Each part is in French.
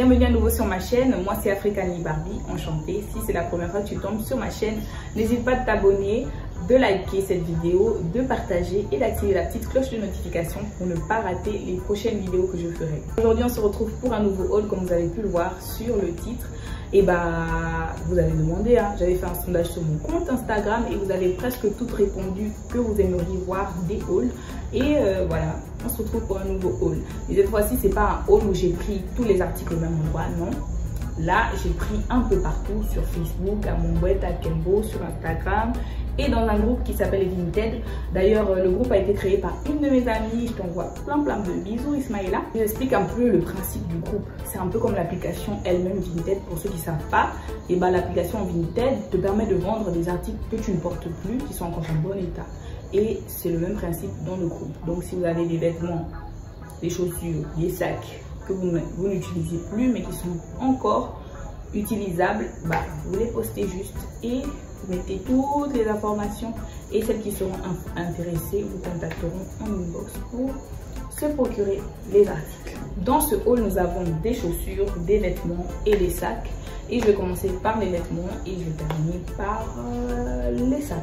Bienvenue à nouveau sur ma chaîne, moi c'est Africani Barbie, enchantée. Si c'est la première fois que tu tombes sur ma chaîne, n'hésite pas de t'abonner, de liker cette vidéo, de partager et d'activer la petite cloche de notification pour ne pas rater les prochaines vidéos que je ferai. Aujourd'hui on se retrouve pour un nouveau haul comme vous avez pu le voir sur le titre. Et vous avez demandé, j'avais fait un sondage sur mon compte Instagram et vous avez presque toutes répondu que vous aimeriez voir des hauls. Et voilà, on se retrouve pour un nouveau haul. Et cette fois-ci, c'est pas un haul où j'ai pris tous les articles au même endroit, non. Là, j'ai pris un peu partout sur Facebook, à mon boîte à Kenbo, sur Instagram et dans un groupe qui s'appelle Vinted. D'ailleurs, le groupe a été créé par une de mes amies. Je t'envoie plein de bisous, Ismaïla. Je t'explique un peu le principe du groupe. C'est un peu comme l'application elle-même Vinted. Pour ceux qui ne savent pas, et l'application Vinted te permet de vendre des articles que tu ne portes plus, qui sont encore en bon état. Et c'est le même principe dans le groupe. Donc, si vous avez des vêtements, des chaussures, des sacs que vous n'utilisez plus, mais qui sont encore utilisables, vous les postez juste et vous mettez toutes les informations et celles qui seront intéressées vous contacteront en inbox pour se procurer les articles. Dans ce haul, nous avons des chaussures, des vêtements et des sacs. Et je vais commencer par les vêtements et je vais terminer par les sacs.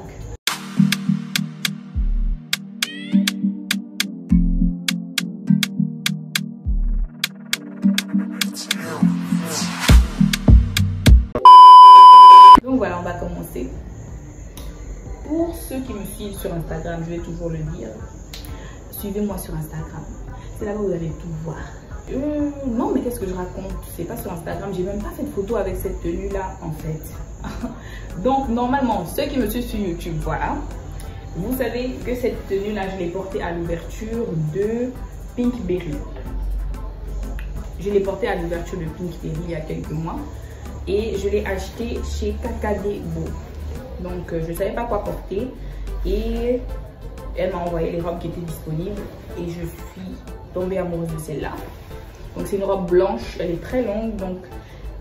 Donc voilà, on va commencer. Pour ceux qui me suivent sur Instagram, je vais toujours le dire, suivez-moi sur Instagram. C'est là-bas où vous allez tout voir. Non, mais qu'est-ce que je raconte? C'est pas sur Instagram. J'ai même pas fait de photo avec cette tenue-là, en fait. Donc, normalement, ceux qui me suivent sur YouTube, voilà. Vous savez que cette tenue-là, je l'ai portée à l'ouverture de Pinkberry. Je l'ai portée à l'ouverture de Pinkberry il y a quelques mois. Et je l'ai acheté chez Kakadebo. Donc, je ne savais pas quoi porter. Et elle m'a envoyé les robes qui étaient disponibles. Et je suis tombée amoureuse de celle-là. Donc, c'est une robe blanche. Elle est très longue. Donc,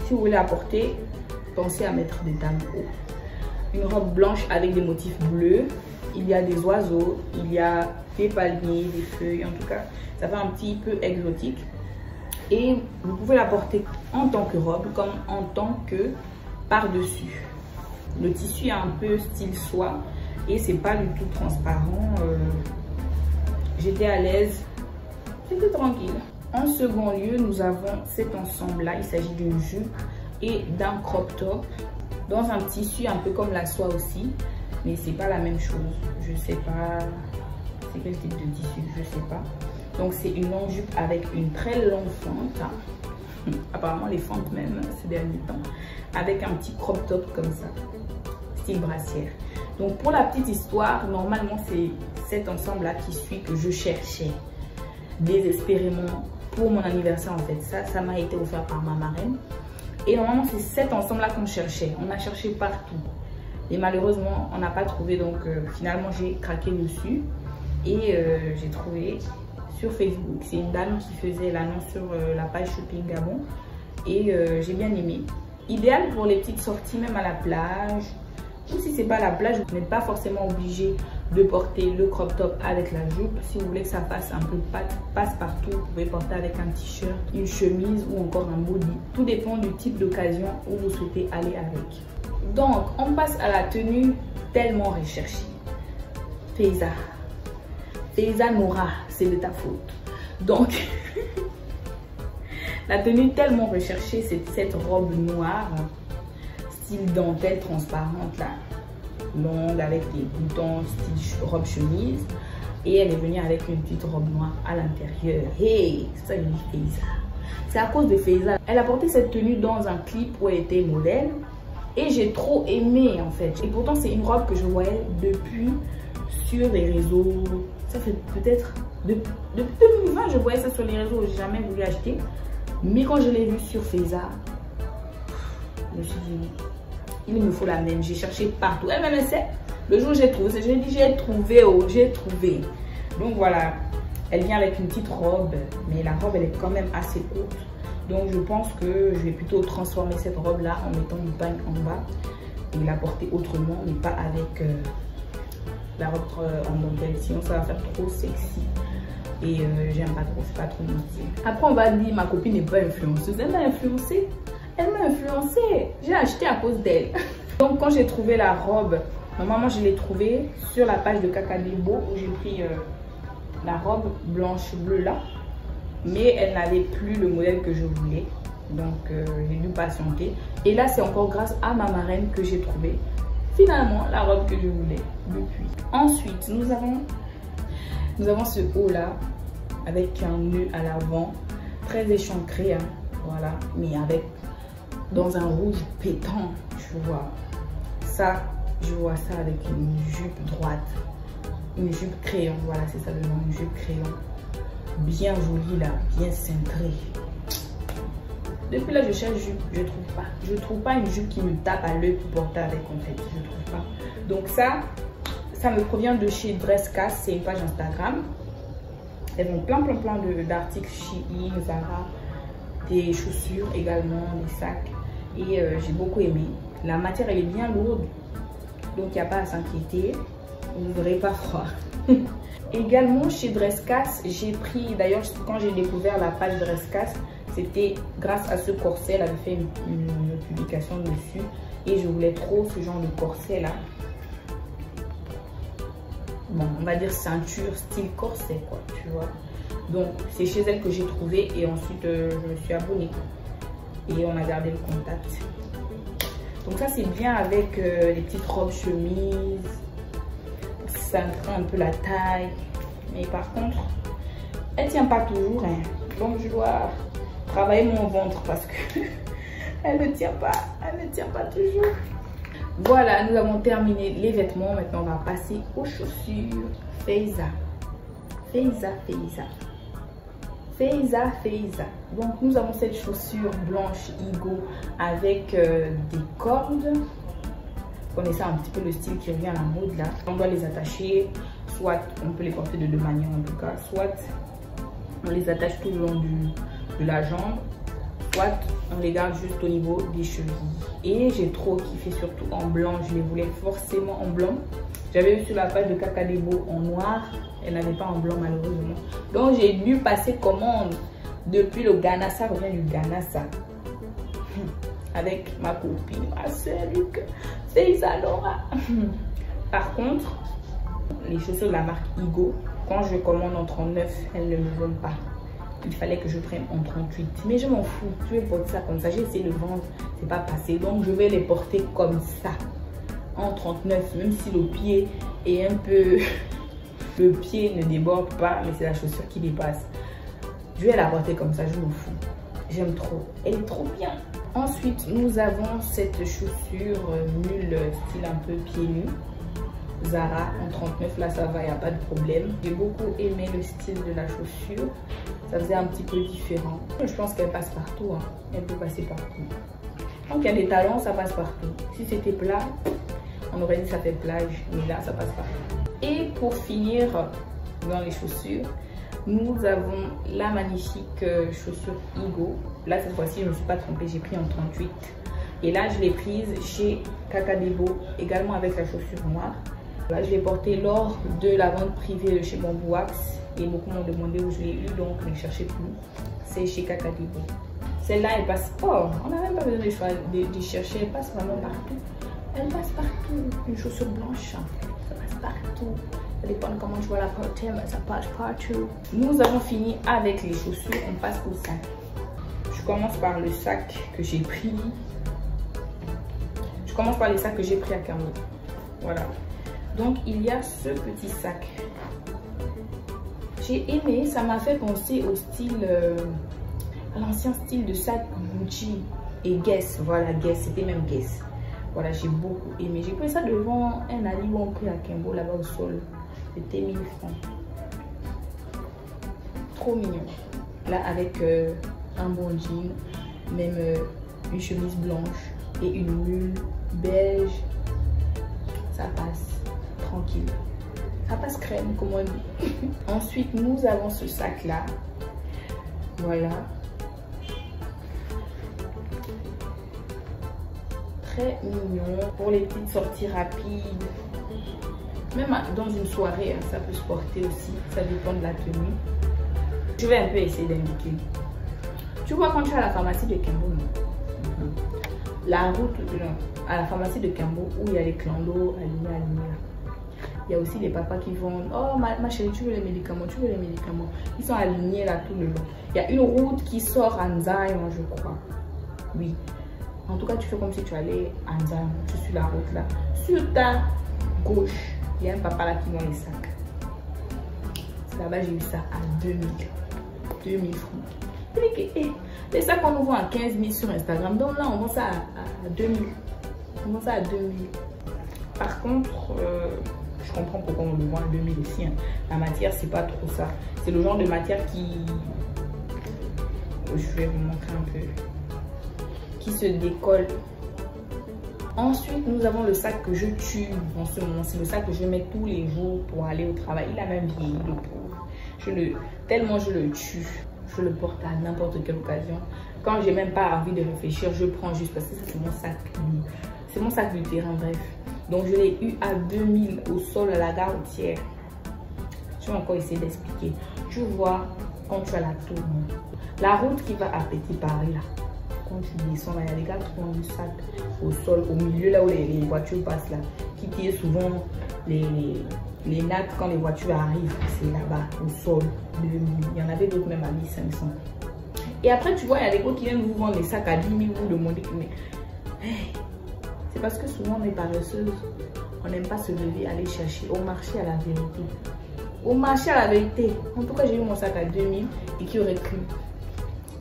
si vous voulez la porter, pensez à mettre des talons hauts. Une robe blanche avec des motifs bleus. Il y a des oiseaux. Il y a des palmiers, des feuilles. En tout cas, ça fait un petit peu exotique. Et vous pouvez la porter en tant que robe comme en tant que par-dessus. Le tissu est un peu style soie et c'est pas du tout transparent. J'étais à l'aise, c'était tranquille. En second lieu, nous avons cet ensemble-là. Il s'agit d'une jupe et d'un crop top dans un tissu un peu comme la soie aussi, mais c'est pas la même chose. Je sais pas c'est quel type de tissu, je sais pas. Donc c'est une longue jupe avec une très longue fente. Apparemment les fentes même ces derniers temps. Avec un petit crop top comme ça. Style brassière. Donc pour la petite histoire, normalement c'est cet ensemble là qui suit que je cherchais désespérément pour mon anniversaire en fait. Ça m'a été offert par ma marraine. Et normalement c'est cet ensemble là qu'on cherchait. On a cherché partout. Et malheureusement on n'a pas trouvé. Donc finalement j'ai craqué dessus. Et j'ai trouvé sur Facebook. C'est une dame qui faisait l'annonce sur la page Shopping Gabon. Et j'ai bien aimé. Idéal pour les petites sorties, même à la plage. Ou si c'est pas la plage, vous n'êtes pas forcément obligé de porter le crop top avec la jupe. Si vous voulez que ça fasse un peu passe-partout, vous pouvez porter avec un t-shirt, une chemise ou encore un body. Tout dépend du type d'occasion où vous souhaitez aller avec. Donc, on passe à la tenue tellement recherchée. Faiza Noura, c'est de ta faute. Donc, la tenue tellement recherchée, c'est cette robe noire, style dentelle transparente, là, longue, avec des boutons, style robe chemise. Et elle est venue avec une petite robe noire à l'intérieur. Hey, c'est ça que je dis Faiza. C'est à cause de Faiza. Elle a porté cette tenue dans un clip où elle était modèle. Et j'ai trop aimé, en fait. Et pourtant, c'est une robe que je voyais depuis sur les réseaux. Ça fait peut-être depuis 2020, je voyais ça sur les réseaux, j'ai jamais voulu acheter. Mais quand je l'ai vu sur Faiza, je me suis dit, il me faut la même. J'ai cherché partout. Elle-même sait. Le jour où j'ai trouvé, j'ai dit, j'ai trouvé. Donc voilà, elle vient avec une petite robe, mais la robe, elle est quand même assez courte. Donc je pense que je vais plutôt transformer cette robe-là en mettant du pagne en bas et la porter autrement, mais pas avec la robe en dentelle. Sinon, ça va faire trop sexy. Et j'aime pas trop, c'est pas trop mon style. Après on va dire ma copine n'est pas influenceuse. Elle m'a influencée. Elle m'a influencée. J'ai acheté à cause d'elle. Donc quand j'ai trouvé la robe, normalement je l'ai trouvée sur la page de Kakadebo où j'ai pris la robe blanche bleue là. Mais elle n'avait plus le modèle que je voulais. Donc j'ai dû patienter. Et là c'est encore grâce à ma marraine que j'ai trouvé finalement la robe que je voulais depuis. Ensuite nous avons ce haut là avec un nœud à l'avant, très échancré, hein, voilà, mais avec dans un rouge pétant, je vois ça, avec une jupe droite, une jupe crayon, voilà c'est ça le nom, une jupe crayon, bien jolie là, bien cintrée. Depuis là je cherche jupe, je trouve pas une jupe qui me tape à l'œil pour porter avec en fait, je trouve pas. Donc ça me provient de chez Dresscas, c'est une page Instagram. Elles ont plein d'articles Shein, Zara, des chaussures également, des sacs. Et j'ai beaucoup aimé. La matière elle est bien lourde, donc il n'y a pas à s'inquiéter. Vous n'aurez pas froid. Également chez Dresscas, j'ai pris, d'ailleurs quand j'ai découvert la page Dresscas, c'était grâce à ce corset. Elle avait fait une publication dessus. Et je voulais trop ce genre de corset là. Bon, on va dire ceinture style corset quoi, tu vois. Donc c'est chez elle que j'ai trouvé et ensuite je me suis abonnée et on a gardé le contact. Donc ça c'est bien avec les petites robes chemises, ça craint un peu la taille, mais par contre elle tient pas toujours, hein. Donc je dois travailler mon ventre parce que elle ne tient pas toujours. Voilà, nous avons terminé les vêtements. Maintenant, on va passer aux chaussures. Feiza. Donc, nous avons cette chaussure blanche Igo avec des cordes. Vous connaissez un petit peu le style qui revient à la mode là. On doit les attacher. Soit on peut les porter de deux manières en tout cas. Soit on les attache tout le long de la jambe. Soit on les garde juste au niveau des chevilles. Et j'ai trop kiffé, surtout en blanc. Je les voulais forcément en blanc. J'avais vu sur la page de Kakadebo en noir. Elle n'avait pas en blanc malheureusement. Donc j'ai dû passer commande depuis le Ghana. Ça revient du Ghana ça. Avec ma copine, ma soeur Luc. C'est Isadora. Par contre, les chaussures de la marque Igo, quand je commande en 39, elles ne me veulent pas. Il fallait que je prenne en 38, mais je m'en fous, je vais porter ça comme ça. J'ai essayé de vendre, c'est pas passé, donc je vais les porter comme ça en 39, même si le pied est un peu le pied ne déborde pas, mais c'est la chaussure qui dépasse. Je vais la porter comme ça, je m'en fous, j'aime trop, elle est trop bien. Ensuite nous avons cette chaussure nulle, style un peu pieds nus, Zara en 39, là ça va, il n'y a pas de problème. J'ai beaucoup aimé le style de la chaussure, ça faisait un petit peu différent. Je pense qu'elle passe partout, hein. Elle peut passer partout. Donc il y a des talons, ça passe partout. Si c'était plat, on aurait dit ça fait plage, mais là ça passe partout. Et pour finir dans les chaussures, nous avons la magnifique chaussure Igo. Là cette fois-ci je ne me suis pas trompée, j'ai pris en 38. Et là je l'ai prise chez Kakadebo, également avec la chaussure noire. Là, je l'ai portée lors de la vente privée de chez Bamboo Wax et beaucoup m'ont demandé où je l'ai eu, donc ne cherchez plus. C'est chez Kakadebo. Celle-là, elle passe. Oh, on n'a même pas besoin de chercher, elle passe vraiment partout. Elle passe partout. Une chaussure blanche, ça passe partout. Ça dépend de comment je vois la porter, mais ça passe partout. Nous avons fini avec les chaussures, on passe au sac. Je commence par le sac que j'ai pris. Je commence par les sacs que j'ai pris à Cambo. Voilà. Donc il y a ce petit sac. J'ai aimé, ça m'a fait penser au style, à l'ancien style de sac Gucci et Guess. Voilà, Guess, c'était même Guess. Voilà, j'ai beaucoup aimé. J'ai pris ça devant un Ali où on pris à Cambo là-bas au sol. C'était 1000 francs. Trop mignon. Là avec un bon jean, même une chemise blanche et une mule beige. Ça passe tranquille, ça passe crème comme on dit. Ensuite nous avons ce sac là, voilà, très mignon pour les petites sorties rapides, même dans une soirée hein, ça peut se porter aussi, ça dépend de la tenue. Je vais un peu essayer d'indiquer. Tu vois, quand tu es à la pharmacie de Kimbo, la route à la pharmacie de Kimbo où il y a les clandos alignés. Il y a aussi les papas qui vont, oh ma chérie, tu veux les médicaments, tu veux les médicaments. Ils sont alignés là tout le long. Il y a une route qui sort à Nzaï, je crois. Oui. En tout cas, tu fais comme si tu allais à Nzaï. Tu suis la route là. Sur ta gauche, il y a un papa là qui vend les sacs. Là-bas, j'ai eu ça à 2000 francs. Les sacs, on nous vend à 15 000 sur Instagram. Donc là, on vend ça à 2000. On vend ça à 2000. Par contre, je comprends pourquoi on le vend à 2000 aussi. Hein. La matière, c'est pas trop ça. C'est le genre de matière qui... Je vais vous montrer un peu. Qui se décolle. Ensuite, nous avons le sac que je tue en ce moment. C'est le sac que je mets tous les jours pour aller au travail. Il a même vieilli, le pauvre. Tellement je le tue. Je le porte à n'importe quelle occasion. Quand j'ai même pas envie de réfléchir, je prends juste parce que ça, c'est mon sac. C'est mon sac du terrain, bref. Donc, je l'ai eu à 2000 au sol à la gare routière. Je vais encore essayer d'expliquer. Tu vois, quand tu as la tour, la route qui va à Petit Paris, là. Quand tu descends, là, il y a des gars qui ont du sac au sol, au milieu, là où les voitures passent, là. Qui tirent souvent les nattes quand les voitures arrivent. C'est là-bas, au sol. Il y en avait d'autres même à 1500. Et après, tu vois, il y a des gars qui viennent vous vendre les sacs à 10 000, vous demandez. Mais hey, c'est parce que souvent, on est paresseuse. On n'aime pas se lever, aller chercher au marché à la vérité. Au marché à la vérité. En tout cas, j'ai eu mon sac à 2000 et qui aurait cru?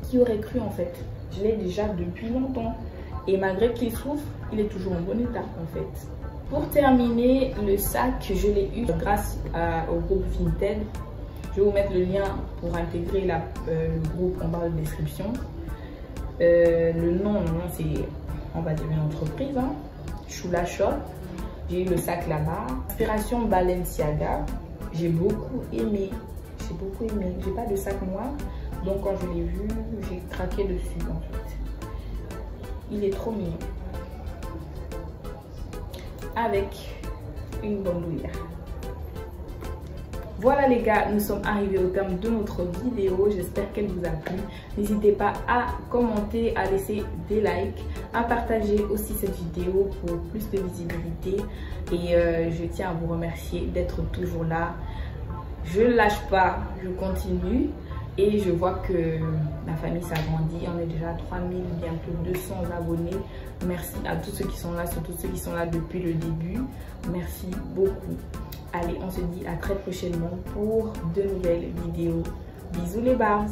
Qui aurait cru en fait? Je l'ai déjà depuis longtemps. Et malgré qu'il souffre, il est toujours en bon état en fait. Pour terminer, le sac, je l'ai eu grâce au groupe Vinted. Je vais vous mettre le lien pour intégrer le groupe en barre de description. Le nom c'est, on va dire, une entreprise, hein. Chula Shop. J'ai eu le sac là-bas. Inspiration Balenciaga. J'ai beaucoup aimé. J'ai beaucoup aimé. J'ai pas de sac noir. Donc quand je l'ai vu, j'ai craqué dessus en fait. Il est trop mignon. Avec une bandoulière. Voilà les gars, nous sommes arrivés au terme de notre vidéo. J'espère qu'elle vous a plu. N'hésitez pas à commenter, à laisser des likes, à partager aussi cette vidéo pour plus de visibilité. Et je tiens à vous remercier d'être toujours là. Je ne lâche pas, je continue. Et je vois que la famille s'agrandit. On est déjà à 3000, bientôt 200 abonnés. Merci à tous ceux qui sont là, surtout ceux qui sont là depuis le début. Merci beaucoup. Allez, on se dit à très prochainement pour de nouvelles vidéos. Bisous les bars.